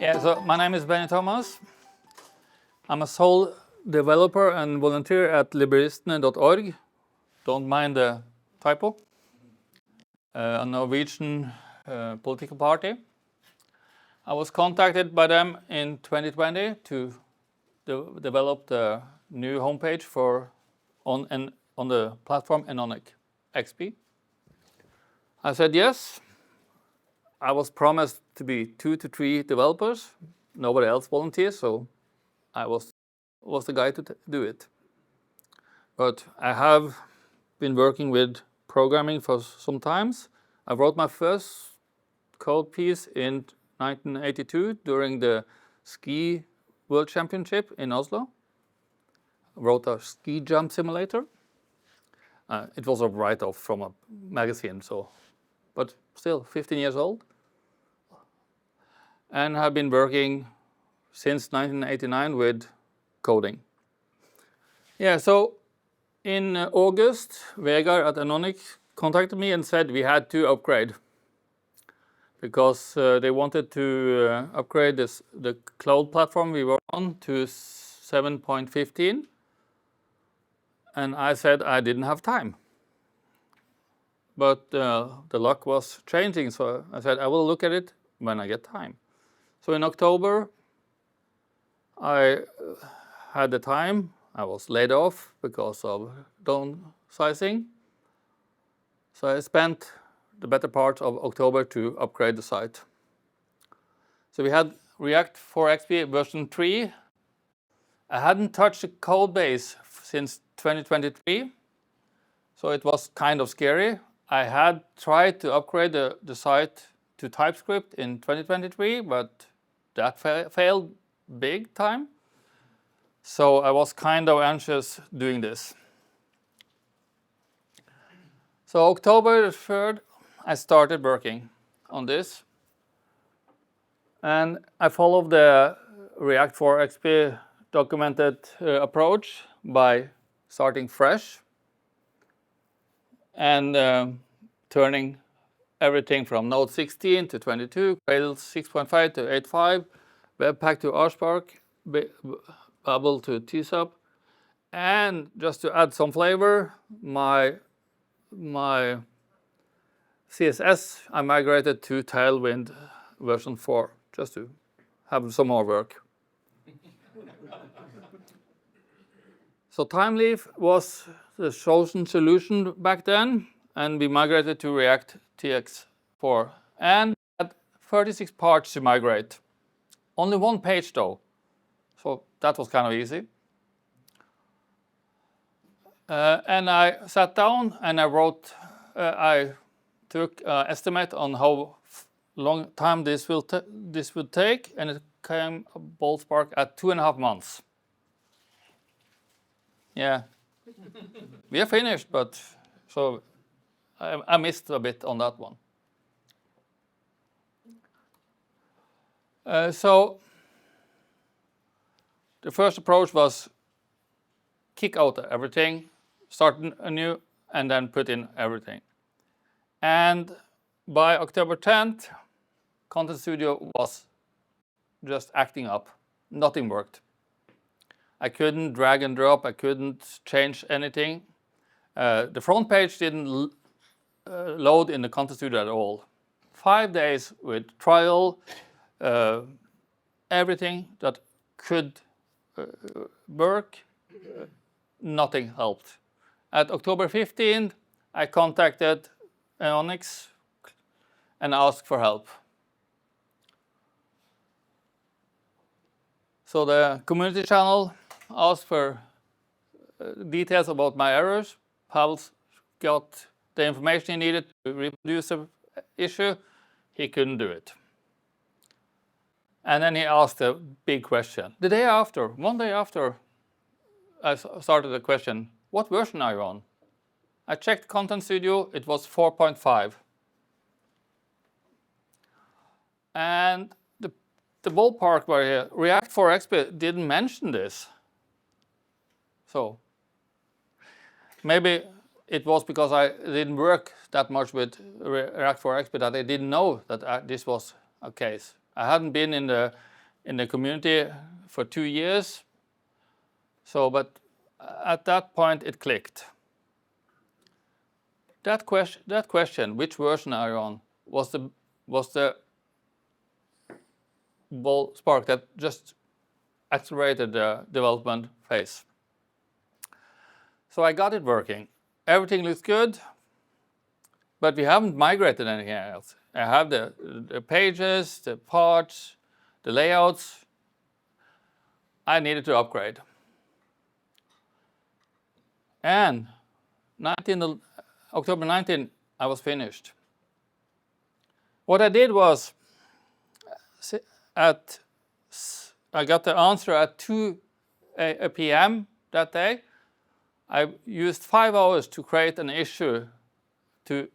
Yeah, so my name is Benny Thomas. I'm a sole developer and volunteer at Liberalistene.org. Don't mind the typo. A Norwegian political party. I was contacted by them in 2020 to develop the new homepage on the platform Enonic XP. I said yes. I was promised to be 2 to 3 developers. Nobody else volunteered, so I was the guy to do it. But I have been working with programming for some times. I wrote my first code piece in 1982 during the ski world championship in Oslo. I wrote a ski jump simulator. It was a write-off from a magazine, but still 15 years old. And have been working since 1989 with coding. Yeah, so in August, Vegard at Enonic contacted me and said we had to upgrade because they wanted to upgrade the cloud platform we were on to 7.15. And I said I didn't have time. But the luck was changing, so I said I will look at it when I get time. So in October, I had the time. I was laid off because of downsizing. So I spent the better part of October to upgrade the site. So we had React4XP version 3. I hadn't touched the code base since 2023, so it was kind of scary. I had tried to upgrade the site to TypeScript in 2023, but that failed big time. So I was kind of anxious doing this. So October 3rd, I started working on this. And I followed the React4XP documented approach by starting fresh and turning everything from Node 16 to 22, Cradle 6.5 to 8.5, Webpack to RSpark, Babel to TSUP, and just to add some flavor, my CSS I migrated to Tailwind version 4, just to have some more work. So Timeleaf was the chosen solution back then, and we migrated to React TX4. And had 36 parts to migrate. Only one page though, so that was kind of easy. And I sat down and I took an estimate on how long time this would take, and it came ballpark at 2.5 months. Yeah, we are finished, but so I missed a bit on that one. So the first approach was kick out everything, start anew, and then put in everything. And by October 10th, Content Studio was just acting up. Nothing worked. I couldn't drag and drop. I couldn't change anything. The front page didn't load in the Content Studio at all. 5 days with trial, everything that could work, nothing helped. At October 15th, I contacted Enonic and asked for help. So the community channel asked for details about my errors. Pavel got the information he needed to reproduce the issue. He couldn't do it. And then he asked a big question. The day after, one day after, I started the question, what version are you on? I checked Content Studio, it was 4.5. And the ballpark were here. React4XP didn't mention this. So maybe it was because I didn't work that much with React4XP that I didn't know that this was a case. I hadn't been in the in the community for 2 years. So, but at that point it clicked. That question, which version are you on, was the spark that just accelerated the development phase. So I got it working. Everything looks good, but we haven't migrated anything else. I have the pages, the parts, the layouts. I needed to upgrade. And October 19, I was finished. What I did was, I got the answer at 2 p.m. that day. I used 5 hours to create an issue to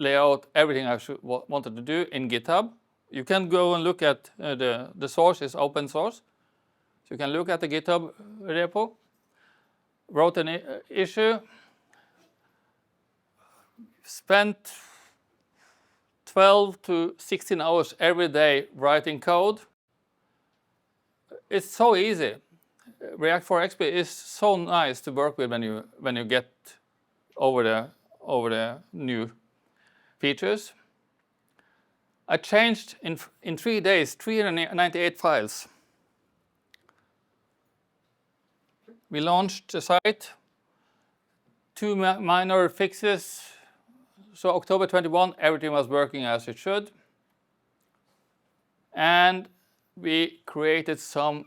lay out everything I wanted to do in GitHub. You can go and look at the source is open source. So you can look at the GitHub repo. Wrote an issue. Spent 12 to 16 hours every day writing code. It's so easy. React4XP is so nice to work with when you get over the new features. I changed in 3 days 398 files. We launched the site. 2 minor fixes. So October 21, everything was working as it should. And we created some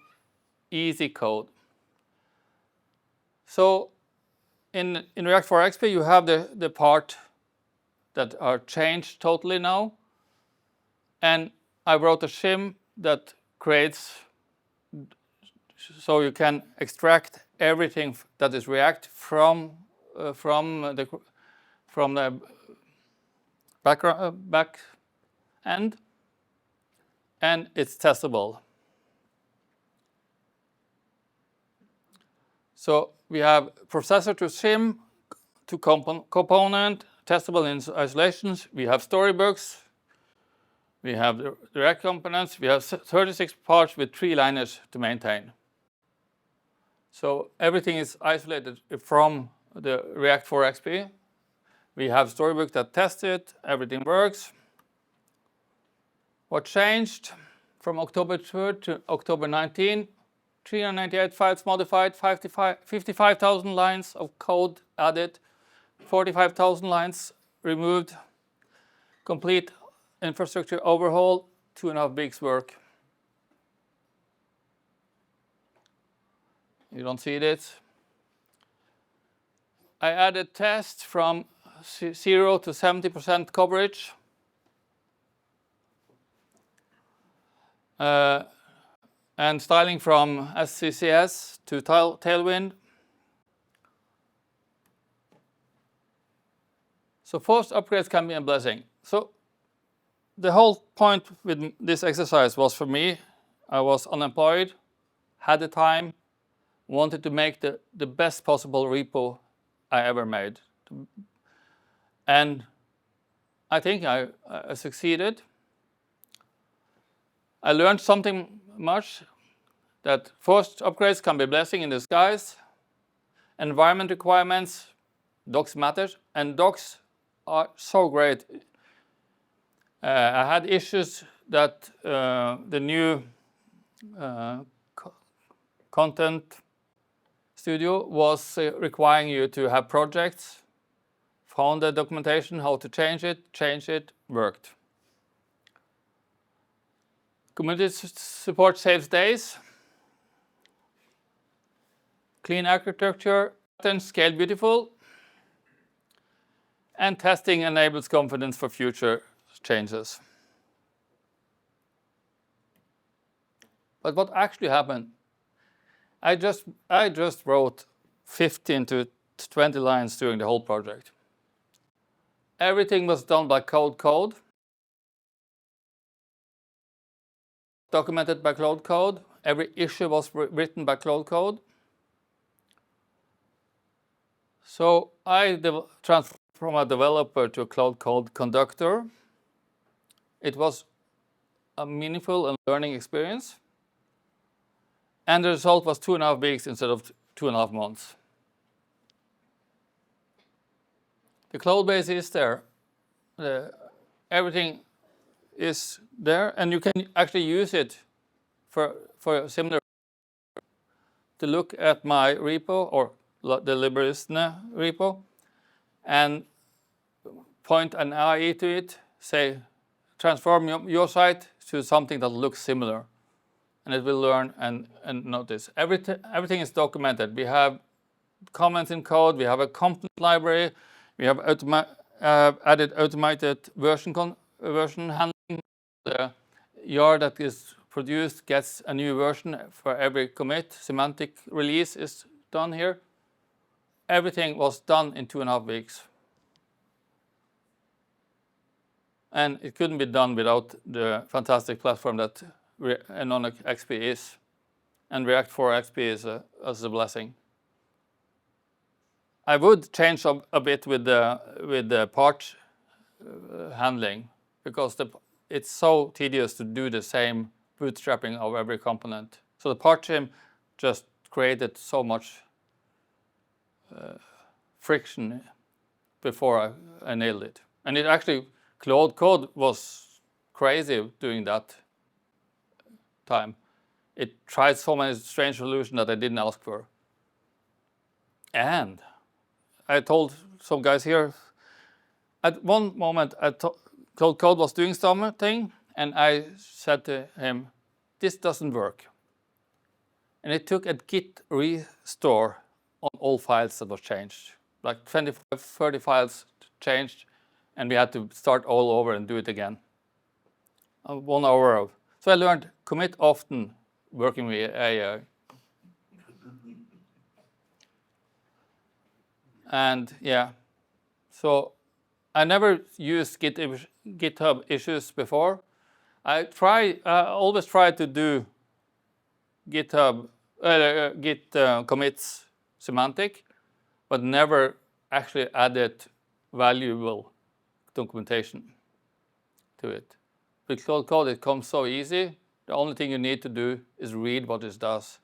easy code. So in React4XP, you have the part that are changed totally now. And I wrote a shim that creates, so you can extract everything that is React from the back end, and it's testable. So we have processor to shim to component, testable in isolations. We have storybooks. We have the React components. We have 36 parts with 3 liners to maintain. So everything is isolated from the React4XP. We have storybook that tests it. Everything works. What changed from October 3rd to October 19? 398 files modified, 55,000 lines of code added, 45,000 lines removed, complete infrastructure overhaul, 2.5 weeks work. You don't see this. I added tests from 0 to 70% coverage. And styling from SCCS to Tailwind. So forced upgrades can be a blessing. So the whole point with this exercise was, for me, I was unemployed, had the time, wanted to make the best possible repo I ever made. And I think I succeeded. I learned something much, that forced upgrades can be a blessing in disguise. Environment requirements, docs matter, and docs are so great. I had issues that the new content studio was requiring you to have projects, found the documentation, how to change it, worked. Community support saves days. Clean architecture, patterns scale beautiful. And testing enables confidence for future changes. But what actually happened? I just wrote 15 to 20 lines during the whole project. Everything was done by code. Documented by code. Every issue was written by code. So I transferred from a developer to a code conductor. It was a meaningful and learning experience. And the result was 2.5 weeks instead of 2.5 months. The cloud base is there. Everything is there, and you can actually use it for similar. To look at my repo or the Liberalistene repo and point an IE to it, say, transform your site to something that looks similar. And it will learn and notice. Everything is documented. We have comments in code. We have a component library. We have added automated version handling. The YAR that is produced gets a new version for every commit. Semantic release is done here. Everything was done in 2.5 weeks. And it couldn't be done without the fantastic platform that Enonic XP is. And React4XP is a blessing. I would change a bit with the part handling, because it's so tedious to do the same bootstrapping of every component. So the Partshim just created so much friction before I nailed it. And it actually, Cloud Code was crazy doing that time. It tried so many strange solutions that I didn't ask for. And I told some guys here, at one moment, Cloud Code was doing something, and I said to him, this doesn't work. And it took a git restore on all files that was changed. Like 25, 30 files changed, and we had to start all over and do it again. 1 hour. So I learned commit often working with AI. And yeah, so I never used GitHub issues before. I always try to do GitHub Git commits semantic, but never actually added valuable documentation to it. With Cloud Code, it comes so easy. The only thing you need to do is read what it does,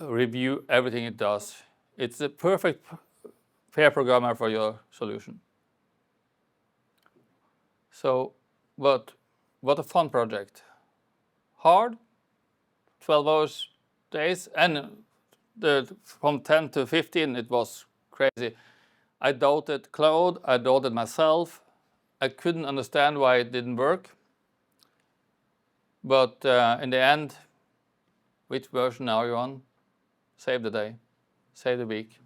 review everything it does. It's a perfect pair programmer for your solution. So, but what a fun project. Hard, 12 hours days, and from 10 to 15 it was crazy. I doubted Cloud, I doubted myself. I couldn't understand why it didn't work. But in the end, which version are you on? Save the day, save the week.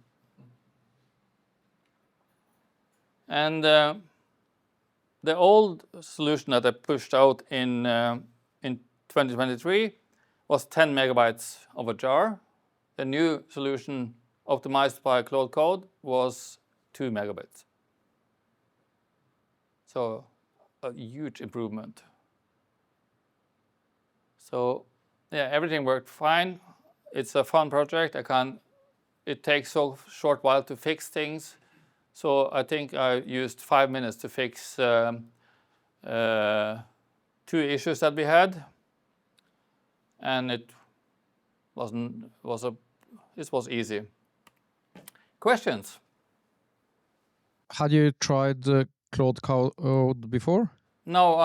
And the old solution that I pushed out in 2023 was 10 megabytes of a jar. The new solution optimized by Cloud Code was 2 megabytes. So a huge improvement. So yeah, everything worked fine. It's a fun project. It takes so short while to fix things. So I think I used 5 minutes to fix 2 issues that we had, and it was easy. Questions? Had you tried Cloud Code before? No,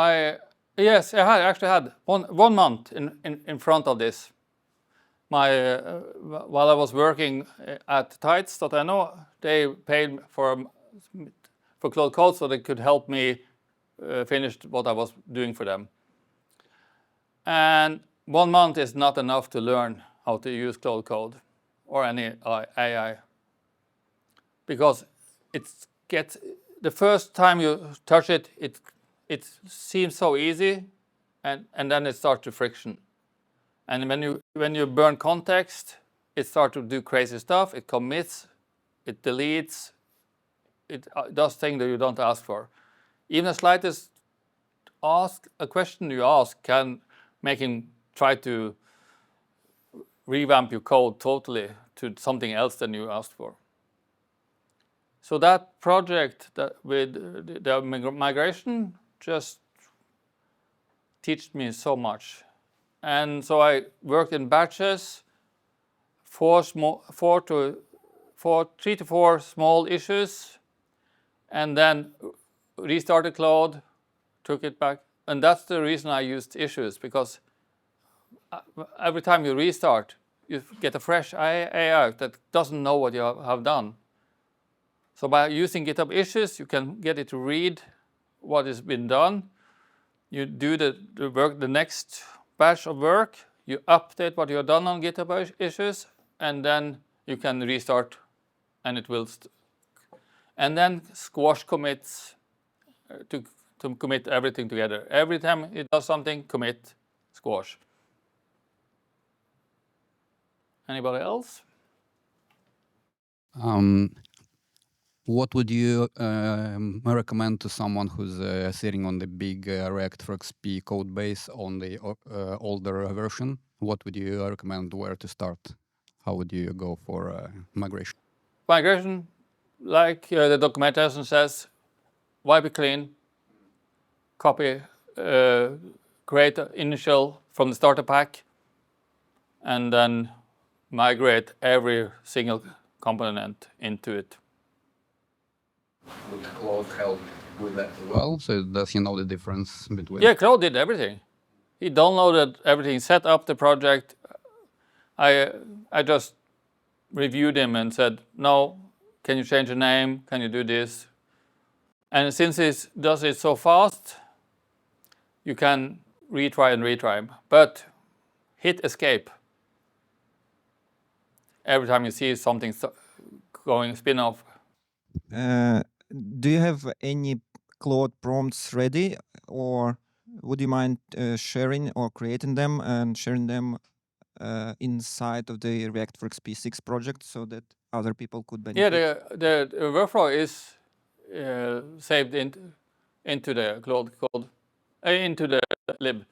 yes, I actually had 1 month in front of this. While I was working at Tights.no, they paid for Cloud Code so they could help me finish what I was doing for them. And 1 month is not enough to learn how to use Cloud Code or any AI, because the first time you touch it, it seems so easy, and then it starts to friction. And when you burn context, it starts to do crazy stuff. It commits, it deletes, it does things that you don't ask for. Even the slightest a question you ask can make him try to revamp your code totally to something else than you asked for. So that project with the migration just taught me so much. And so I worked in batches, 3 to 4 small issues, and then restarted Claude, took it back. And that's the reason I used issues, because every time you restart, you get a fresh AI that doesn't know what you have done. So by using GitHub issues, you can get it to read what has been done. You do the work, the next batch of work. You update what you have done on GitHub issues, and then you can restart, and it will. And then squash commits to commit everything together. Every time it does something, commit, squash. Anybody else? What would you recommend to someone who's sitting on the big React4XP code base on the older version? What would you recommend where to start? How would you go for migration? Migration, like the documentation says, wipe it clean, copy, create an initial from the starter pack, and then migrate every single component into it. Would Claude help with that as well? So does he know the difference between? Yeah, Claude did everything. He downloaded everything, set up the project. I just reviewed him and said, no, can you change the name? Can you do this? And since it does it so fast, you can retry and retry. But hit escape every time you see something going spin-off. Do you have any Claude prompts ready, or would you mind sharing or creating them and sharing them inside of the React4XP 6 project so that other people could benefit? Yeah, the workflow is saved into the Claude code, into the lib.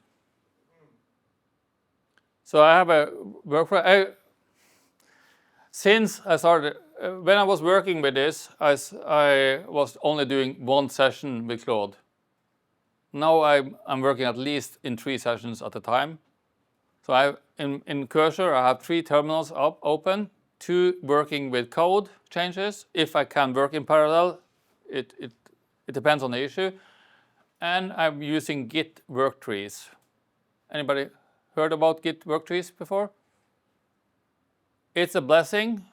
So I have a workflow. Since I started, when I was working with this, I was only doing 1 session with Claude. Now I'm working at least in 3 sessions at a time. So in Cursor, I have 3 terminals open, 2 working with code changes. If I can work in parallel, it depends on the issue. And I'm using Git work trees. Anybody heard about Git work trees before? It's a blessing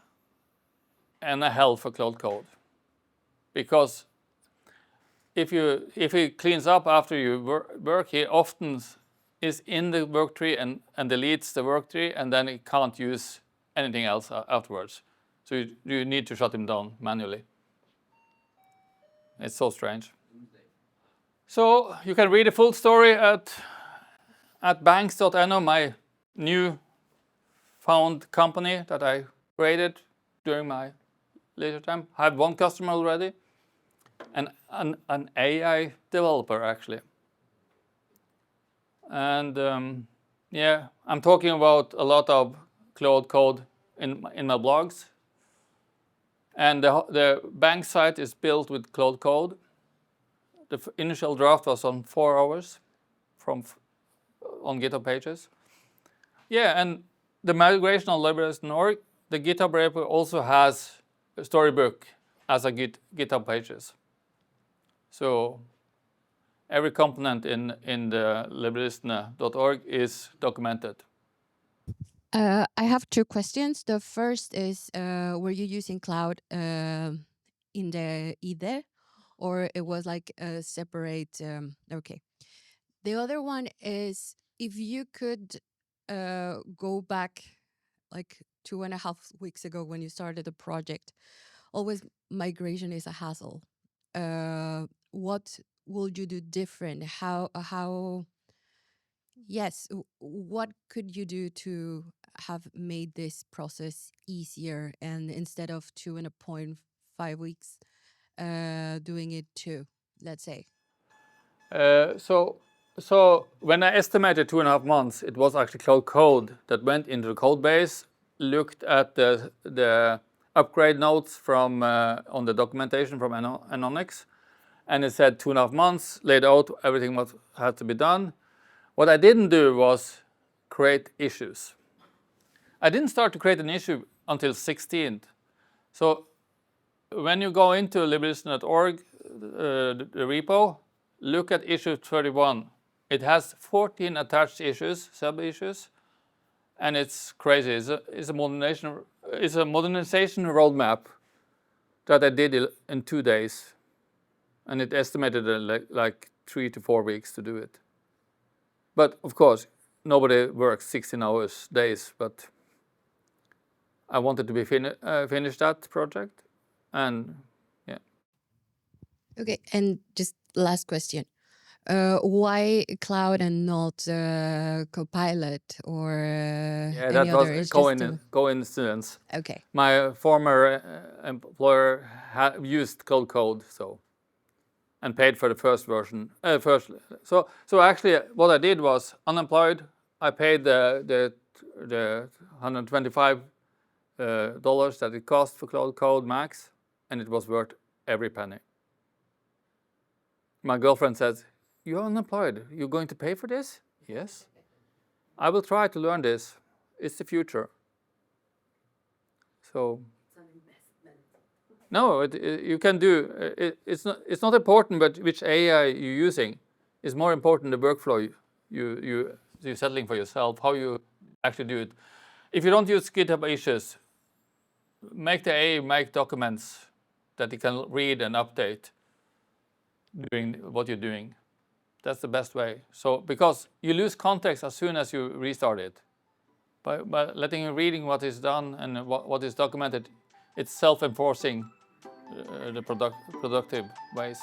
and a hell for Claude Code, because if he cleans up after you work, he often is in the work tree and deletes the work tree, and then he can't use anything else afterwards. So you need to shut him down manually. It's so strange. So you can read the full story at banks.no, my new found company that I created during my leisure time. I have 1 customer already, and an AI developer actually. And yeah, I'm talking about a lot of Claude code in my blogs. And the bank site is built with Claude code. The initial draft was on 4 hours on GitHub pages. Yeah, and the migration on Liberalistene, the GitHub repo also has a storybook as a GitHub pages. So every component in the liberalistene.org is documented. I have 2 questions. The first is, were you using Cloud in the IDE, or it was like a separate? Okay. The other one is, if you could go back like 2.5 weeks ago when you started the project, always migration is a hassle. What would you do different? Yes, what could you do to have made this process easier, and instead of 2.5 weeks, doing it 2, let's say? So when I estimated 2.5 months, it was actually Claude Code that went into the code base, looked at the upgrade notes from on the documentation from Enonic, and it said 2.5 months, laid out everything what had to be done. What I didn't do was create issues. I didn't start to create an issue until 16th. So when you go into liberalistene.org, the repo, look at issue 31. It has 14 attached issues, sub-issues, and it's crazy. It's a modernization roadmap that I did in 2 days, and it estimated like 3 to 4 weeks to do it. But of course, nobody works 16 hours days, but I wanted to be finish that project, and yeah. Okay, and just last question. Why Cloud and not Copilot or Yeah, any that other? was It's just a- coincidence. okay. My former employer used code, so, and paid for the first version. So actually, what I did was unemployed. I paid the $125 that it cost for Cloud Code Max, and it was worth every penny. My girlfriend says, "You're unemployed. You're going to pay for this?" Yes. I will try to learn this. It's the future. So. No, you can do. It's not important, but which AI you're using. It's more important the workflow you're settling for yourself, how you actually do it. If you don't use GitHub issues, make the AI make documents that it can read and update during what you're doing. That's the best way. So because you lose context as soon as you restart it. By letting you reading what is done and what is documented, it's self-enforcing the productive ways.